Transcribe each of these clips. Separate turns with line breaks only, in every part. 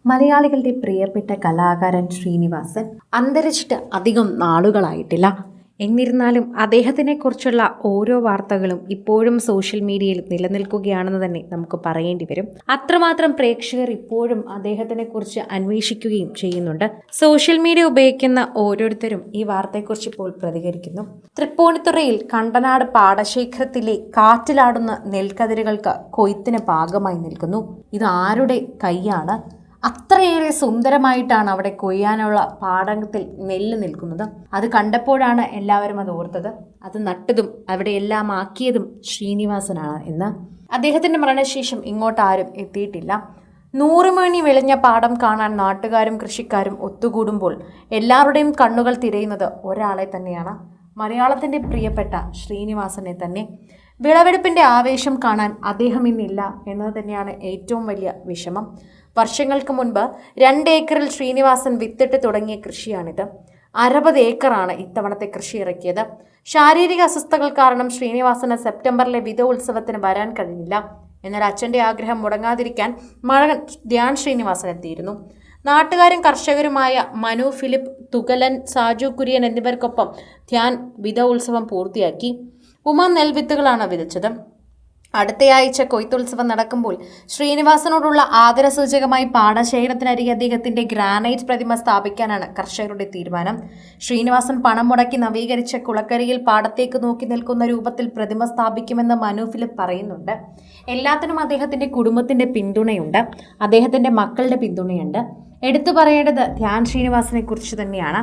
മലയാളികളുടെ പ്രിയപ്പെട്ട കലാകാരൻ ശ്രീനിവാസൻ അന്തരിച്ചിട്ട് അധികം നാളുകളായിട്ടില്ല. എന്നിരുന്നാലും അദ്ദേഹത്തിനെക്കുറിച്ചുള്ള ഓരോ വാർത്തകളും ഇപ്പോഴും സോഷ്യൽ മീഡിയയിൽ നിലനിൽക്കുകയാണെന്ന് തന്നെ നമുക്ക് പറയേണ്ടി വരും. അത്രമാത്രം പ്രേക്ഷകർ ഇപ്പോഴും അദ്ദേഹത്തിനെക്കുറിച്ച് അന്വേഷിക്കുകയും ചെയ്യുന്നുണ്ട്. സോഷ്യൽ മീഡിയ ഉപയോഗിക്കുന്ന ഓരോരുത്തരും ഈ വാർത്തയെക്കുറിച്ച് ഇപ്പോൾ പ്രതികരിക്കുന്നു. തൃപ്പൂണിത്തുറയിൽ കണ്ടനാട് പാടശേഖരത്തിലെ കാറ്റിലാടുന്ന നെൽക്കതിരുകൾക്ക് കൊയ്ത്തിന് പാകമായി നിൽക്കുന്നു. ഇത് ആരുടെ കൈയാണ്? അത്രയേറെ സുന്ദരമായിട്ടാണ് അവിടെ കൊയ്യാനുള്ള പാടത്തിൽ നെല്ല് നിൽക്കുന്നത്. അത് കണ്ടപ്പോഴാണ് എല്ലാവരും അത് ഓർത്തത്. അത് നട്ടതും അവിടെ എല്ലാം ആക്കിയതും ശ്രീനിവാസനാണ് എന്ന്. അദ്ദേഹത്തിന്റെ മരണശേഷം ഇങ്ങോട്ട് ആരും എത്തിയിട്ടില്ല. 100 മണി വിളഞ്ഞ പാടം കാണാൻ നാട്ടുകാരും കൃഷിക്കാരും ഒത്തുകൂടുമ്പോൾ എല്ലാവരുടെയും കണ്ണുകൾ തിരയുന്നത് ഒരാളെ തന്നെയാണ്, മലയാളത്തിന്റെ പ്രിയപ്പെട്ട ശ്രീനിവാസനെ തന്നെ. വിളവെടുപ്പിന്റെ ആവേശം കാണാൻ അദ്ദേഹം ഇന്നില്ല എന്നത് തന്നെയാണ് ഏറ്റവും വലിയ വിഷമം. വർഷങ്ങൾക്ക് മുൻപ് 2 ഏക്കറിൽ ശ്രീനിവാസൻ വിത്തിട്ട് തുടങ്ങിയ കൃഷിയാണിത്. 60 ഏക്കറാണ് ഇത്തവണത്തെ കൃഷി ഇറക്കിയത്. ശാരീരിക അസ്വസ്ഥതകൾ കാരണം ശ്രീനിവാസന് സെപ്റ്റംബറിലെ വിത ഉത്സവത്തിന് വരാൻ കഴിഞ്ഞില്ല. എന്നാൽ അച്ഛൻ്റെ ആഗ്രഹം മുടങ്ങാതിരിക്കാൻ മകൻ ധ്യാൻ ശ്രീനിവാസൻ എത്തിയിരുന്നു. നാട്ടുകാരും കർഷകരുമായ മനു ഫിലിപ്പ്, തുകലൻ, സാജു കുര്യൻ എന്നിവർക്കൊപ്പം ധ്യാൻ വിത ഉത്സവം പൂർത്തിയാക്കി. ഉമ നെൽവിത്തുകളാണ് വിതച്ചത്. അടുത്തയാഴ്ച കൊയ്ത്തുത്സവം നടക്കുമ്പോൾ ശ്രീനിവാസനോടുള്ള ആദരസൂചകമായി പാടശേഖരത്തിനരികെ അദ്ദേഹത്തിന്റെ ഗ്രാനൈറ്റ് പ്രതിമ സ്ഥാപിക്കാനാണ് കർഷകരുടെ തീരുമാനം. ശ്രീനിവാസൻ പണം മുടക്കി നവീകരിച്ച കുളക്കരയിൽ പാടത്തേക്ക് നോക്കി നിൽക്കുന്ന രൂപത്തിൽ പ്രതിമ സ്ഥാപിക്കുമെന്ന് മനു ഫിലിപ്പ് പറയുന്നുണ്ട്. എല്ലാത്തിനും അദ്ദേഹത്തിന്റെ കുടുംബത്തിന്റെ പിന്തുണയുണ്ട്, അദ്ദേഹത്തിന്റെ മക്കളുടെ പിന്തുണയുണ്ട്. എടുത്തു പറയേണ്ടത് ധ്യാൻ ശ്രീനിവാസനെ കുറിച്ച് തന്നെയാണ്.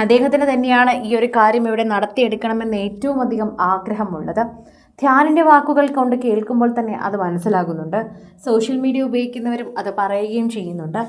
അദ്ദേഹത്തിന് തന്നെയാണ് ഈ ഒരു കാര്യം ഇവിടെ നടത്തിയെടുക്കണമെന്ന് ഏറ്റവും അധികം ആഗ്രഹമുള്ളത്. ധ്യാനിൻ്റെ വാക്കുകൾ കൊണ്ട് കേൾക്കുമ്പോൾ തന്നെ അത് മനസ്സിലാകുന്നുണ്ട്. സോഷ്യൽ മീഡിയ ഉപയോഗിക്കുന്നവരും അത് പറയുകയും ചെയ്യുന്നുണ്ട്.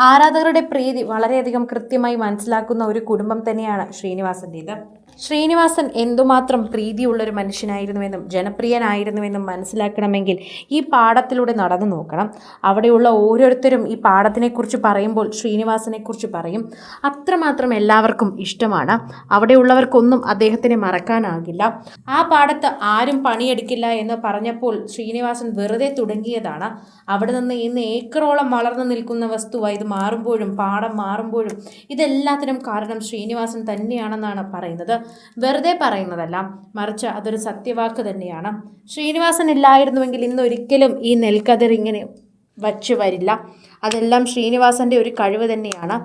ആരാധകരുടെ പ്രീതി വളരെയധികം കൃത്യമായി മനസ്സിലാക്കുന്ന ഒരു കുടുംബം തന്നെയാണ് ശ്രീനിവാസൻ്റേത്. ശ്രീനിവാസൻ എന്തുമാത്രം പ്രീതിയുള്ളൊരു മനുഷ്യനായിരുന്നുവെന്നും ജനപ്രിയനായിരുന്നുവെന്നും മനസ്സിലാക്കണമെങ്കിൽ ഈ പാടത്തിലൂടെ നടന്നു നോക്കണം. അവിടെയുള്ള ഓരോരുത്തരും ഈ പാടത്തിനെക്കുറിച്ച് പറയുമ്പോൾ ശ്രീനിവാസനെക്കുറിച്ച് പറയും. അത്രമാത്രം എല്ലാവർക്കും ഇഷ്ടമാണ്. അവിടെയുള്ളവർക്കൊന്നും അദ്ദേഹത്തിനെ മറക്കാനാകില്ല. ആ പാടത്ത് ആരും പണിയെടുക്കില്ല എന്ന് പറഞ്ഞപ്പോൾ ശ്രീനിവാസൻ വെറുതെ തുടങ്ങിയതാണ്. അവിടെ നിന്ന് ഇന്ന് ഏക്കറോളം വളർന്നു നിൽക്കുന്ന വസ്തുവായി ഇത് മാറുമ്പോഴും പാടം മാറുമ്പോഴും ഇതെല്ലാത്തിനും കാരണം ശ്രീനിവാസൻ തന്നെയാണെന്നാണ് പറയുന്നത്. വെറുതെ പറയുന്നതല്ല, മറിച്ച് അതൊരു സത്യവാക്ക് തന്നെയാണ്. ശ്രീനിവാസൻ ഇല്ലായിരുന്നുവെങ്കിൽ ഇന്നൊരിക്കലും ഈ നെൽക്കതിർ ഇങ്ങനെ വച്ചു വരില്ല. അതെല്ലാം ശ്രീനിവാസന്റെ ഒരു കഴിവ് തന്നെയാണ്.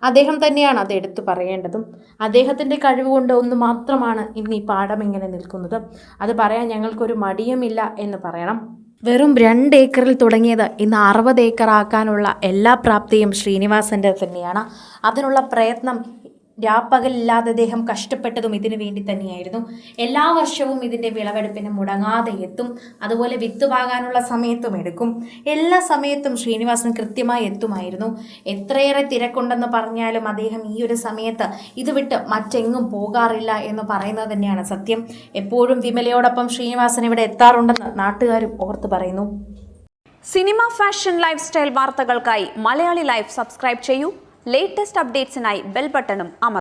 അദ്ദേഹം തന്നെയാണ് അത് എടുത്തു പറയേണ്ടതും. അദ്ദേഹത്തിൻ്റെ കഴിവ് കൊണ്ട് ഒന്ന് മാത്രമാണ് ഇന്ന് ഈ പാടം ഇങ്ങനെ നിൽക്കുന്നത്. അത് പറയാൻ ഞങ്ങൾക്കൊരു മടിയുമില്ല എന്ന് പറയണം. വെറും 2 ഏക്കറിൽ തുടങ്ങിയത് ഇന്ന് 60 ഏക്കർ ആക്കാനുള്ള എല്ലാ പ്രാപ്തിയും ശ്രീനിവാസൻ്റെ തന്നെയാണ്. അതിനുള്ള പ്രയത്നം രാപ്പകലില്ലാതെ അദ്ദേഹം കഷ്ടപ്പെട്ടതും ഇതിനു വേണ്ടി തന്നെയായിരുന്നു. എല്ലാ വർഷവും ഇതിൻ്റെ വിളവെടുപ്പിന് മുടങ്ങാതെ എത്തും. അതുപോലെ വിത്ത് പാകാനുള്ള സമയത്തും എടുക്കും. എല്ലാ സമയത്തും ശ്രീനിവാസൻ കൃത്യമായി എത്തുമായിരുന്നു. എത്രയേറെ തിരക്കുണ്ടെന്ന് പറഞ്ഞാലും അദ്ദേഹം ഈ ഒരു സമയത്ത് ഇത് വിട്ട് മറ്റെങ്ങും പോകാറില്ല എന്ന് പറയുന്നത് തന്നെയാണ് സത്യം. എപ്പോഴും വിമലയോടൊപ്പം ശ്രീനിവാസൻ ഇവിടെ എത്താറുണ്ടെന്ന് നാട്ടുകാരും ഓർത്ത് പറയുന്നു.
സിനിമ, ഫാഷൻ, ലൈഫ് സ്റ്റൈൽ വാർത്തകൾക്കായി മലയാളി ലൈഫ് സബ്സ്ക്രൈബ് ചെയ്യൂ. ലേറ്റസ്റ്റ് അപ്ഡേറ്റ്സിനായി ബെൽ ബട്ടണും അമർത്തുക.